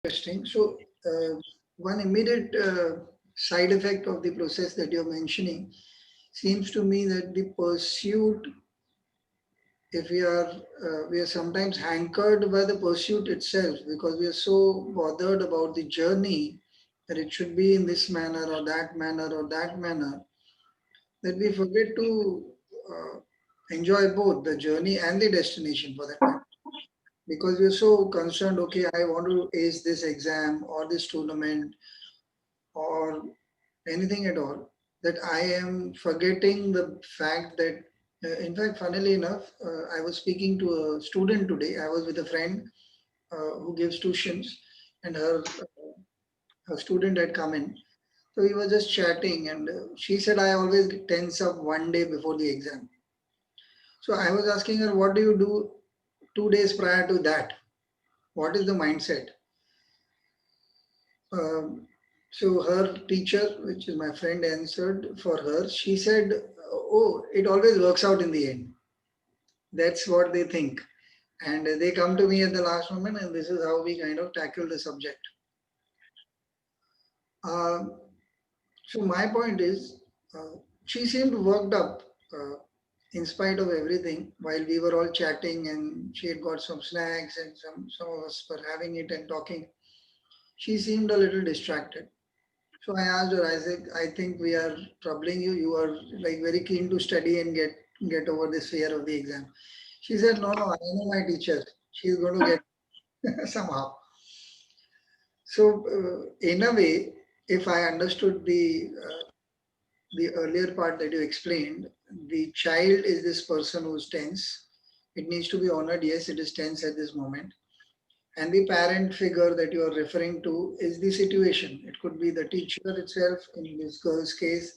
interesting. So, one immediate side effect of the process that you're mentioning seems to me that the pursuit, if we are sometimes hankered by the pursuit itself because we are so bothered about the journey that it should be in this manner or that manner or that manner, that we forget to enjoy both the journey and the destination for that matter. Because we're so concerned, okay, I want to ace this exam or this tournament or anything at all, that I am forgetting the fact that, in fact, funnily enough, I was speaking to a student today. I was with a friend who gives tuitions, and her student had come in. So we were just chatting, and she said, I always tense up one day before the exam. So I was asking her, what do you do 2 days prior to that? What is the mindset? Um, so her teacher, which is my friend, answered for her. She said, "Oh, it always works out in the end." That's what they think, and they come to me at the last moment, and this is how we kind of tackle the subject. Um, so my point is, she seemed worked up in spite of everything. While we were all chatting, and she had got some snacks, and some of us were having it and talking. She seemed a little distracted. So I asked her, I said, I think we are troubling you. You are like very keen to study and get over this fear of the exam. She said, no, no, I know my teacher. She's going to get somehow. So in a way, if I understood the earlier part that you explained, the child is this person who's tense. It needs to be honored. Yes, it is tense at this moment. And the parent figure that you are referring to is the situation. It could be the teacher itself, in this girl's case.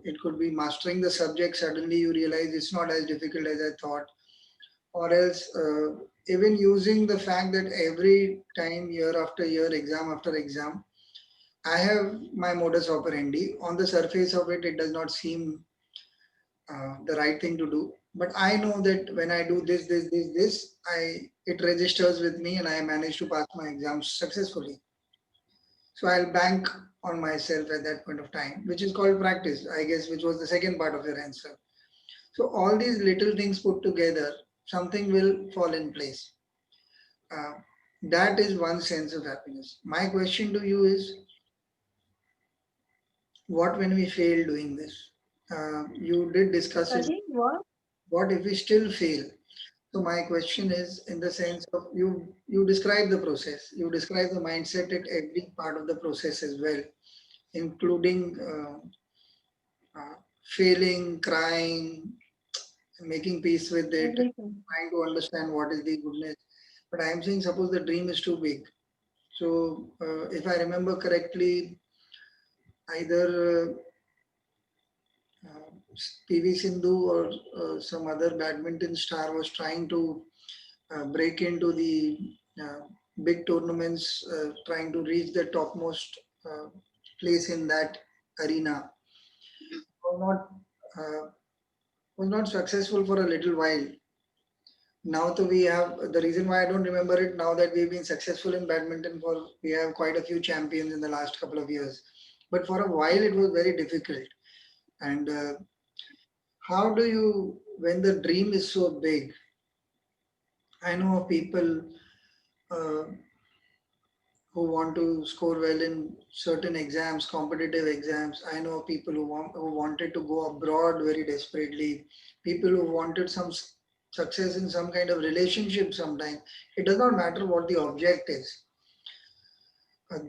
It could be mastering the subject. Suddenly you realize it's not as difficult as I thought. Or else, even using the fact that every time, year after year, exam after exam, I have my modus operandi. On the surface of it, it does not seem the right thing to do. But I know that when I do this, it registers with me and I manage to pass my exams successfully. So I'll bank on myself at that point of time, which is called practice, I guess, which was the second part of your answer. So all these little things put together, something will fall in place. Uh, that is one sense of happiness. My question to you is, what when we fail doing this? You did discuss it. Sorry, what? What if we still fail? So my question is in the sense of you describe the process, you describe the mindset at every part of the process as well, including failing, crying, making peace with it, Everything. trying to understand what is the goodness. But I am saying suppose the dream is too big. So if I remember correctly, either uh, PV Sindhu or some other badminton star was trying to break into the uh, big tournaments, trying to reach the topmost uh, place in that arena. Was not uh, was not successful for a little while. Now, that we have the reason why I don't remember it now that we've been successful in badminton for we have quite a few champions in the last couple of years. But for a while, it was very difficult. And how do you, when the dream is so big? I know of people uh, who want to score well in certain exams, competitive exams. I know people who wanted to go abroad very desperately. People who wanted some success in some kind of relationship. Sometimes it does not matter what the object is.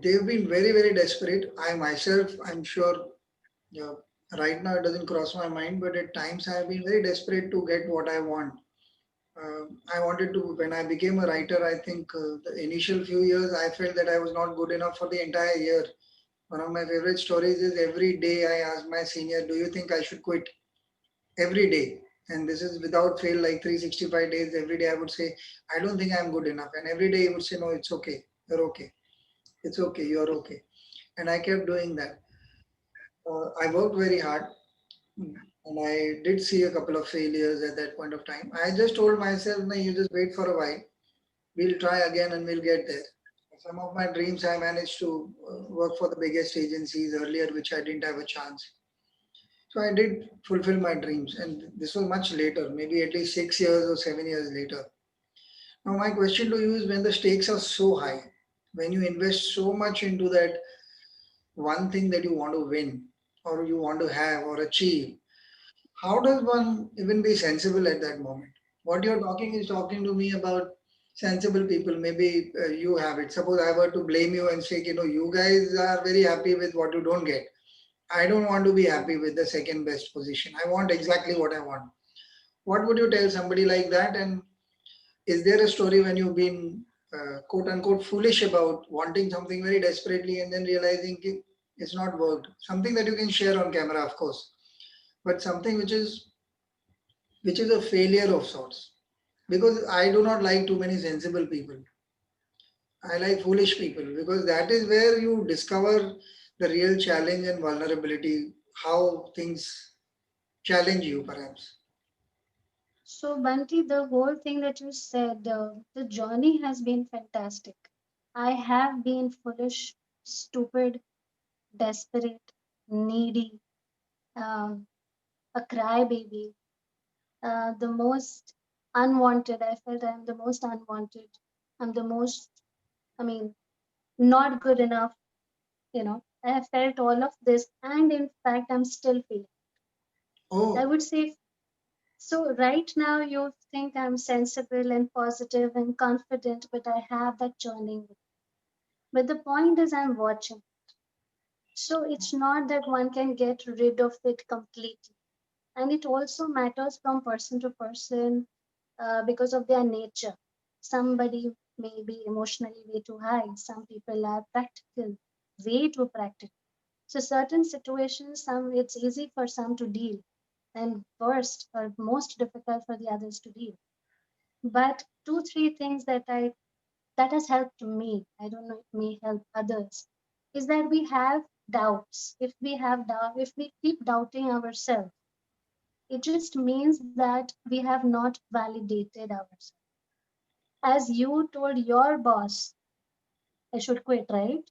They've been very desperate. I myself, I'm sure. Yeah, right now it doesn't cross my mind, but at times I have been very desperate to get what I want. I wanted to, when I became a writer, I think the initial few years I felt that I was not good enough for the entire year. One of my favorite stories is every day I asked my senior, do you think I should quit? Every day. And this is without fail, like 365 days, every day I would say, I don't think I'm good enough. And every day he would say, no, it's okay. You're okay. It's okay. You're okay. And I kept doing that. I worked very hard and I did see a couple of failures at that point of time. I just told myself, no, you just wait for a while. We'll try again and we'll get there. Some of my dreams I managed to work for the biggest agencies earlier, which I didn't have a chance. So I did fulfill my dreams, and this was much later, maybe at least 6 years or 7 years later. Now, my question to you is, when the stakes are so high, when you invest so much into that one thing that you want to win or you want to have or achieve, how does one even be sensible at that moment? What you're talking is talking to me about sensible people. Maybe you have it. Suppose I were to blame you and say, you guys are very happy with what you don't get. I don't want to be happy with the second best position. I want exactly what I want. What would you tell somebody like that? And is there a story when you've been quote unquote foolish about wanting something very desperately and then realizing it's not worked? Something that you can share on camera, of course, but something which is a failure of sorts. Because I do not like too many sensible people. I like foolish people because that is where you discover the real challenge and vulnerability, how things challenge you, perhaps. So, Bunty, the whole thing that you said, the journey has been fantastic. I have been foolish, stupid, desperate, needy, um, a crybaby, the most unwanted. I felt I'm the most unwanted. I'm the most, I mean, not good enough. I have felt all of this, and in fact, I'm still feeling. I Oh, would say so. Right now, you think I'm sensible and positive and confident, but I have that churning. But the point is, I'm watching. So it's not that one can get rid of it completely. And it also matters from person to person because of their nature. Somebody may be emotionally way too high, some people are practical, way too practical. So certain situations, some it's easy for some to deal, and worst or most difficult for the others to deal. But two, three things that has helped me, I don't know, it may help others, is that we have doubts. If we have doubt, if we keep doubting ourselves, it just means that we have not validated ourselves. As you told your boss, I should quit, right?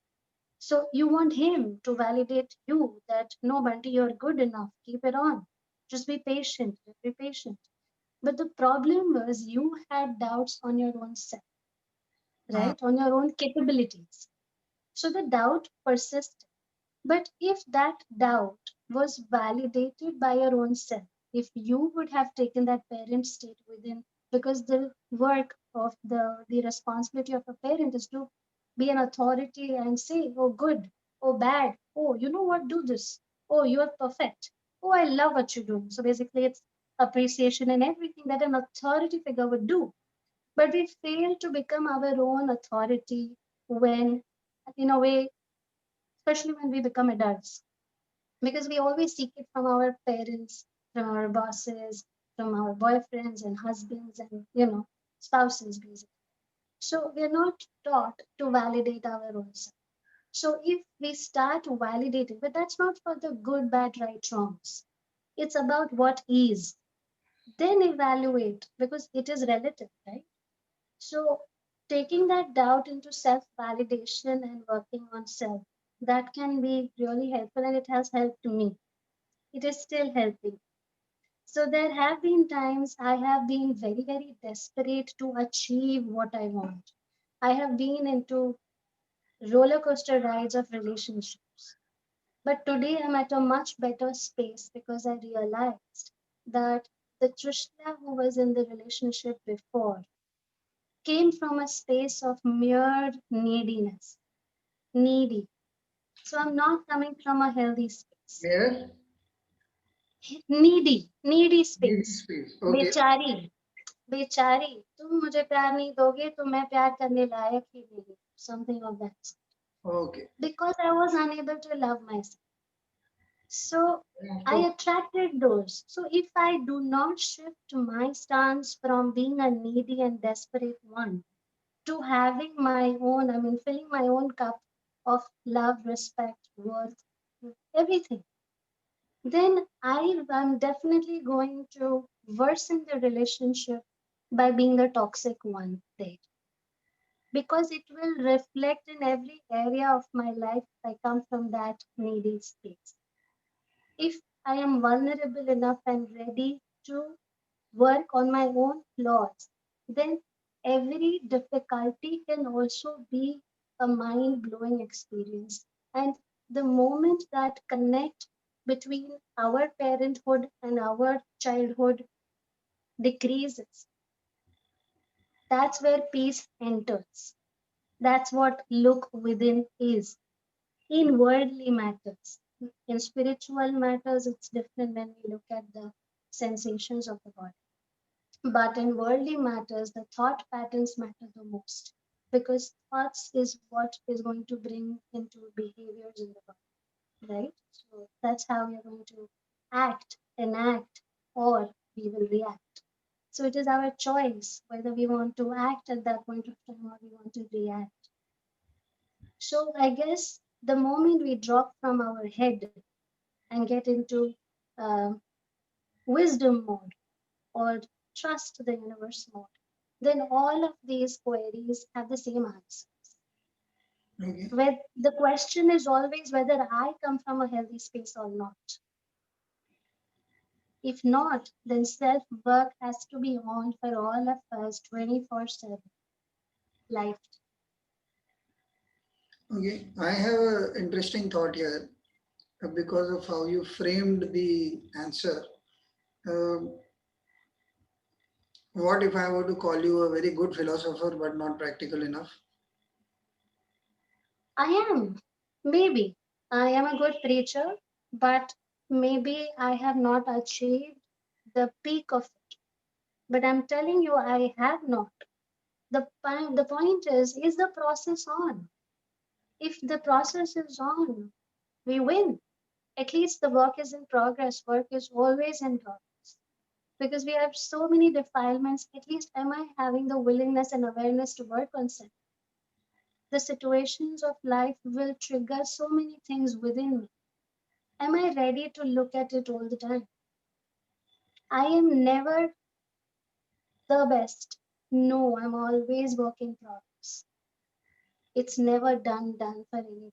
So you want him to validate you that no, Bunty, you're good enough. Keep it on. Just be patient. Be patient. But the problem was you had doubts on your own self, mm, right? On your own capabilities. So the doubt persisted. But if that doubt was validated by your own self, if you would have taken that parent state within, because the work of the responsibility of a parent is to be an authority and say, oh, good, oh, bad, oh, you know what, do this, oh, you are perfect, oh, I love what you're doing. So basically, it's appreciation and everything that an authority figure would do. But we fail to become our own authority when, in a way, especially when we become adults, because we always seek it from our parents, from our bosses, from our boyfriends and husbands and spouses basically. So we're not taught to validate our own self. So if we start validating, but that's not for the good, bad, right, wrongs. It's about what is. Then evaluate because it is relative, right? So taking that doubt into self validation and working on self, that can be really helpful and it has helped me. It is still helping. So there have been times I have been very, very desperate to achieve what I want. I have been into roller coaster rides of relationships. But today I'm at a much better space because I realized that the Trishna who was in the relationship before came from a space of mere neediness, needy. So I'm not coming from a healthy space. where? Needy Needing space. space. Okay. बेचारी बेचारी तुम मुझे प्यार नहीं दोगे तो मैं प्यार करने लायक ही नहीं something of that Okay. because I was unable to love myself. So Yeah, of I course. attracted those. So if I do not shift my stance from being a needy and desperate one to having my own, I mean, filling my own cup of love, respect, worth, everything, then I'm definitely going to worsen the relationship by being the toxic one there. because it will reflect in every area of my life if I come from that needy space. If I am vulnerable enough and ready to work on my own flaws, then every difficulty can also be a mind blowing experience. And the moment that connect between our parenthood and our childhood decreases, that's where peace enters. That's what look within is. In worldly matters, in spiritual matters, it's different when we look at the sensations of the body. But in worldly matters, the thought patterns matter the most because thoughts is what is going to bring into behaviors in the body, right? So that's how we are going to act, enact, or we will react. So it is our choice whether we want to act at that point of time or we want to react. So I guess the moment we drop from our head and get into uh, wisdom mode or trust the universe mode, then all of these queries have the same answer. Okay. Where the question is always whether I come from a healthy space or not. If not, then self work has to be on for all of us 24/7 life. Okay. I have an interesting thought here because of how you framed the answer. Um what if I were to call you a very good philosopher but not practical enough? I am. Maybe. I am a good preacher, but maybe I have not achieved the peak of it. But I'm telling you, I have not. The point is the process on? If the process is on, we win. At least the work is in progress. Work is always in progress. Because we have so many defilements, at least am I having the willingness and awareness to work on self? The situations of life will trigger so many things within me. Am I ready to look at it all the time? I am never the best. No, I'm always work in progress. It's never done for anyone.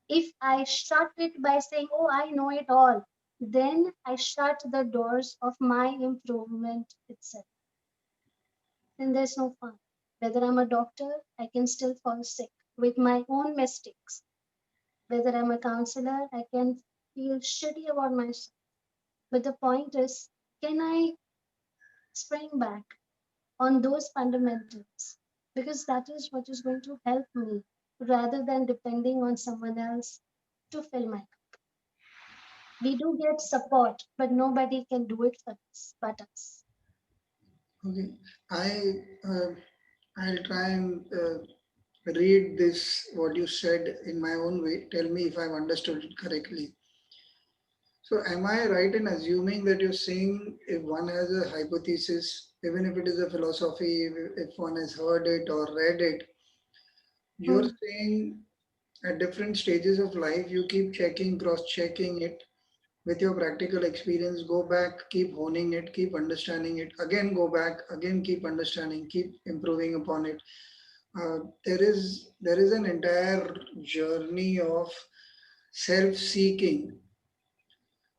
If I shut it by saying, oh, I know it all, then I shut the doors of my improvement itself. Then there's no fun. Whether I'm a doctor, I can still fall sick with my own mistakes. Whether I'm a counselor, I can feel shitty about myself. But the point is, can I spring back on those fundamentals? Because that is what is going to help me rather than depending on someone else to fill my cup. We do get support, but nobody can do it for us but us. Okay. I I'll try and read this what you said in my own way. Tell me if I've understood it correctly. So, am I right in assuming that you're saying if one has a hypothesis, even if it is a philosophy, if one has heard it or read it, you're Hmm. saying at different stages of life, you keep checking, cross checking it with your practical experience, go back, keep honing it, keep understanding it, again go back, again keep understanding, keep improving upon it. There is an entire journey of self-seeking,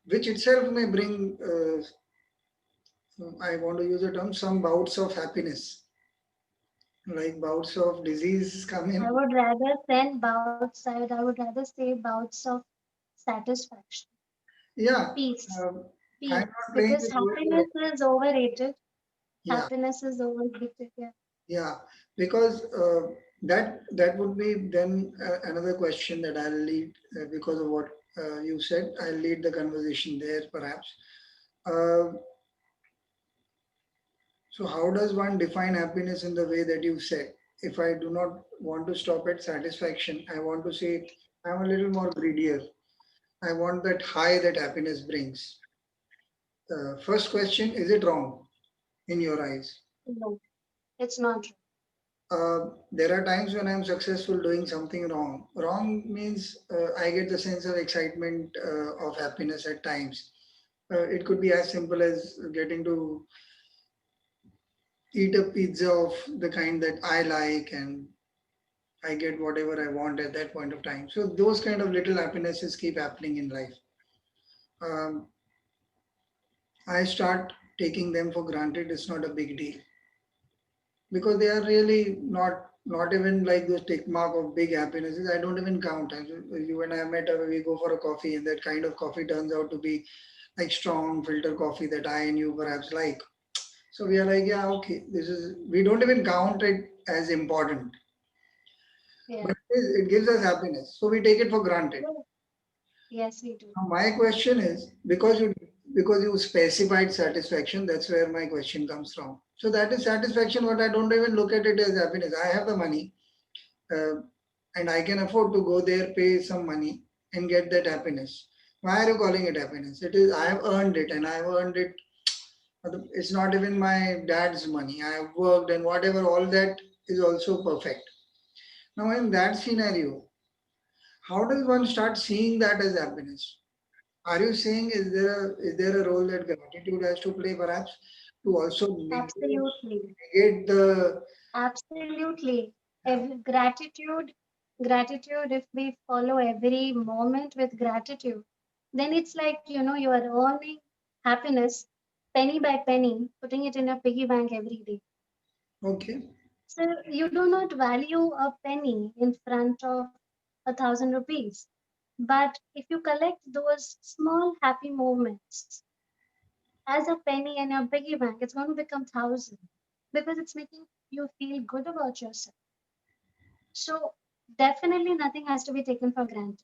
which itself may bring I want to use the term some bouts of happiness, like bouts of disease come I in. would rather send bouts, I would rather say bouts of satisfaction, Yeah, peace, um, I'm peace. not playing Because this word. happiness is overrated. Yeah, Happiness is overrated, yeah. yeah, because that would be then another question that I'll lead because of what you said. I'll lead the conversation there, perhaps. Uh, so, how does one define happiness in the way that you said? If I do not want to stop at satisfaction, I want to say I'm a little more greedier. I want that high that happiness brings. First question, is it wrong in your eyes? No, it's not true. There are times when I'm successful doing something wrong. Wrong means I get the sense of excitement of happiness at times. It could be as simple as getting to eat a pizza of the kind that I like, and I get whatever I want at that point of time. So those kind of little happinesses keep happening in life. Um, I start taking them for granted. It's not a big deal because they are really not even like those tick mark of big happinesses. I don't even count. You and I met, we go for a coffee, and that kind of coffee turns out to be like strong filter coffee that I and you perhaps like. So we are like, yeah, okay, this is. We don't even count it as important, Yeah. but it gives us happiness. So we take it for granted. Yes, yes, we do. Now my question is, because you specified satisfaction, that's where my question comes from. So that is satisfaction, but I don't even look at it as happiness. I have the money, uh, and I can afford to go there, pay some money, and get that happiness. Why are you calling it happiness? It is, I have earned it, and I have earned it. It's not even my dad's money. I have worked, and whatever, all that is also perfect. Now, in that scenario, how does one start seeing that as happiness? Are you saying, is there a role that gratitude has to play, perhaps, to also Absolutely. negate the. Absolutely. Gratitude, if we follow every moment with gratitude, then it's like, you are earning happiness penny by penny, putting it in a piggy bank every day. Okay, So you do not value a penny in front of 1,000 rupees. But if you collect those small happy moments as a penny in your piggy bank, it's going to become 1,000 because it's making you feel good about yourself. So definitely nothing has to be taken for granted.